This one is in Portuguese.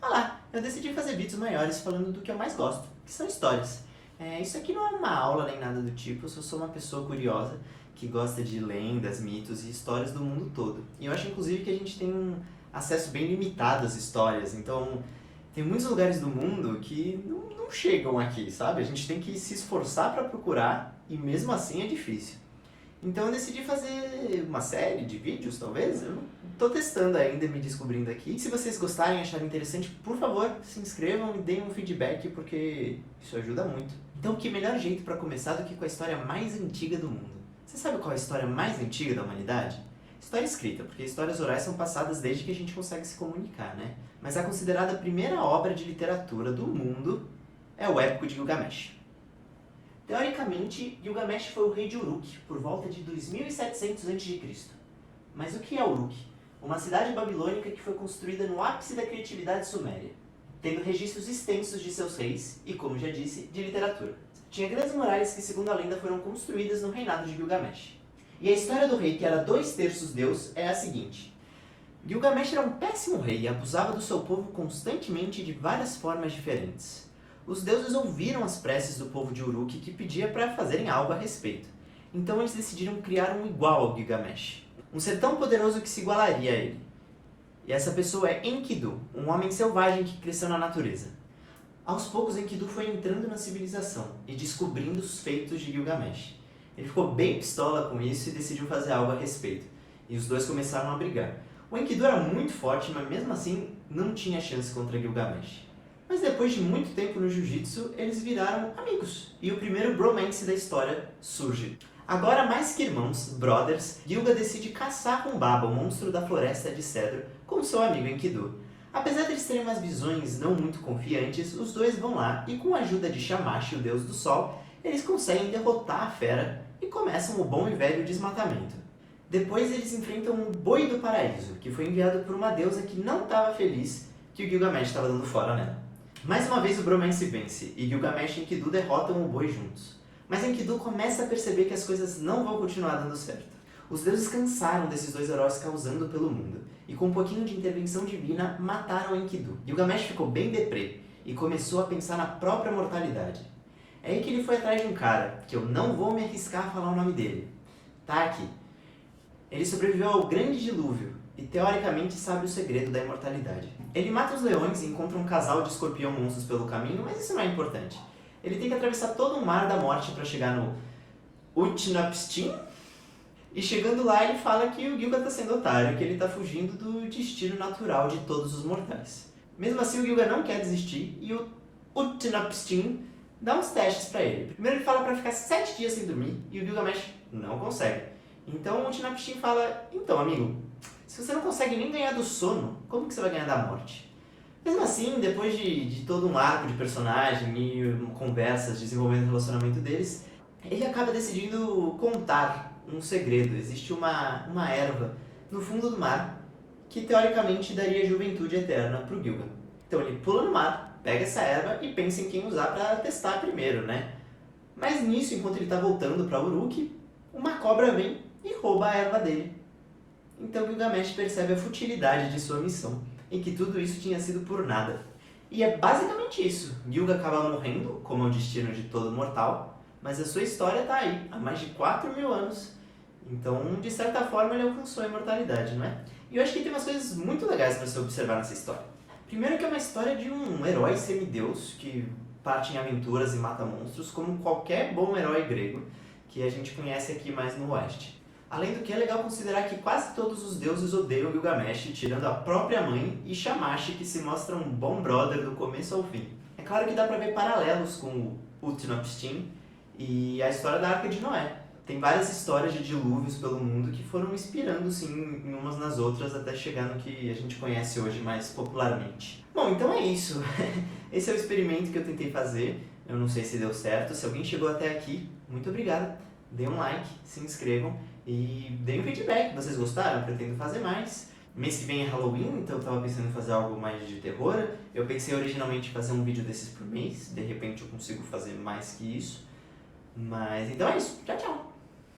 Olá, eu decidi fazer vídeos maiores falando do que eu mais gosto, que são histórias. Isso aqui não é uma aula nem nada do tipo, eu só sou uma pessoa curiosa que gosta de lendas, mitos e histórias do mundo todo. E eu acho inclusive que a gente tem um acesso bem limitado às histórias, então tem muitos lugares do mundo que não chegam aqui, sabe? A gente tem que se esforçar para procurar e mesmo assim é difícil. Então eu decidi fazer uma série de vídeos, talvez. Eu tô testando ainda, me descobrindo aqui. Se vocês gostarem e acharem interessante, por favor, se inscrevam e deem um feedback, porque isso ajuda muito. Então que melhor jeito para começar do que com a história mais antiga do mundo? Você sabe qual é a história mais antiga da humanidade? História escrita, porque histórias orais são passadas desde que a gente consegue se comunicar, né? Mas a considerada primeira obra de literatura do mundo é o Épico de Gilgamesh. Teoricamente, Gilgamesh foi o rei de Uruk, por volta de 2700 a.C. Mas o que é Uruk? Uma cidade babilônica que foi construída no ápice da criatividade suméria, tendo registros extensos de seus reis e, como já disse, de literatura. Tinha grandes muralhas que, segundo a lenda, foram construídas no reinado de Gilgamesh. E a história do rei, que era 2/3 deus, é a seguinte. Gilgamesh era um péssimo rei e abusava do seu povo constantemente de várias formas diferentes. Os deuses ouviram as preces do povo de Uruk que pedia para fazerem algo a respeito. Então eles decidiram criar um igual ao Gilgamesh. Um ser tão poderoso que se igualaria a ele. E essa pessoa é Enkidu, um homem selvagem que cresceu na natureza. Aos poucos, Enkidu foi entrando na civilização e descobrindo os feitos de Gilgamesh. Ele ficou bem pistola com isso e decidiu fazer algo a respeito. E os dois começaram a brigar. O Enkidu era muito forte, mas mesmo assim não tinha chance contra Gilgamesh. Mas depois de muito tempo no jiu-jitsu, eles viraram amigos. E o primeiro bromance da história surge. Agora, mais que irmãos, brothers, Gilga decide caçar com Baba, o monstro da floresta de cedro, com seu amigo Enkidu. Apesar de eles terem umas visões não muito confiantes, os dois vão lá e com a ajuda de Shamash, o deus do sol, eles conseguem derrotar a fera e começam o bom e velho desmatamento. Depois eles enfrentam um boi do paraíso, que foi enviado por uma deusa que não estava feliz que o Gilgamesh estava dando fora nela. Mais uma vez o bromance vence, e Gilgamesh e Enkidu derrotam o boi juntos. Mas Enkidu começa a perceber que as coisas não vão continuar dando certo. Os deuses cansaram desses dois heróis causando pelo mundo, e com um pouquinho de intervenção divina, mataram Enkidu. Gilgamesh ficou bem deprê, e começou a pensar na própria mortalidade. É aí que ele foi atrás de um cara, que eu não vou me arriscar a falar o nome dele. Tá aqui. Ele sobreviveu ao grande dilúvio, e teoricamente sabe o segredo da imortalidade. Ele mata os leões e encontra um casal de escorpião monstros pelo caminho, mas isso não é importante. Ele tem que atravessar todo um mar da morte para chegar no Utnapishtim, e chegando lá ele fala que o Gilga está sendo otário, que ele está fugindo do destino natural de todos os mortais. Mesmo assim o Gilga não quer desistir e o Utnapishtim dá uns testes para ele. Primeiro ele fala para ficar 7 dias sem dormir e o Gilgamesh não consegue. Então o Utnapishtim fala, então amigo, se você não consegue nem ganhar do sono, como que você vai ganhar da morte? Mesmo assim, depois de todo um arco de personagem e conversas, desenvolvendo o relacionamento deles, ele acaba decidindo contar um segredo. Existe uma erva no fundo do mar que teoricamente daria juventude eterna pro Gilga. Então ele pula no mar, pega essa erva e pensa em quem usar para testar primeiro, né? Mas nisso, enquanto ele está voltando para Uruk, uma cobra vem e rouba a erva dele. Então Gilgamesh percebe a futilidade de sua missão e que tudo isso tinha sido por nada. E é basicamente isso. Gilga acaba morrendo, como é o destino de todo mortal, mas a sua história está aí, há mais de 4.000 anos. Então, de certa forma, ele alcançou a imortalidade, não é? E eu acho que tem umas coisas muito legais para se observar nessa história. Primeiro que é uma história de um herói semideus que parte em aventuras e mata monstros, como qualquer bom herói grego que a gente conhece aqui mais no oeste. Além do que é legal considerar que quase todos os deuses odeiam Gilgamesh, tirando a própria mãe e Shamash, que se mostra um bom brother do começo ao fim. É claro que dá pra ver paralelos com o Utnapishtim e a história da Arca de Noé. Tem várias histórias de dilúvios pelo mundo que foram inspirando sim em umas nas outras até chegar no que a gente conhece hoje mais popularmente. Bom, então é isso. Esse é o experimento que eu tentei fazer. Eu não sei se deu certo. Se alguém chegou até aqui, muito obrigado. Dê um like, se inscrevam e deem um feedback. Vocês gostaram? Eu pretendo fazer mais. Mês que vem é Halloween, então eu tava pensando em fazer algo mais de terror. Eu pensei originalmente em fazer um vídeo desses por mês. De repente eu consigo fazer mais que isso. Mas então é isso. Tchau, tchau!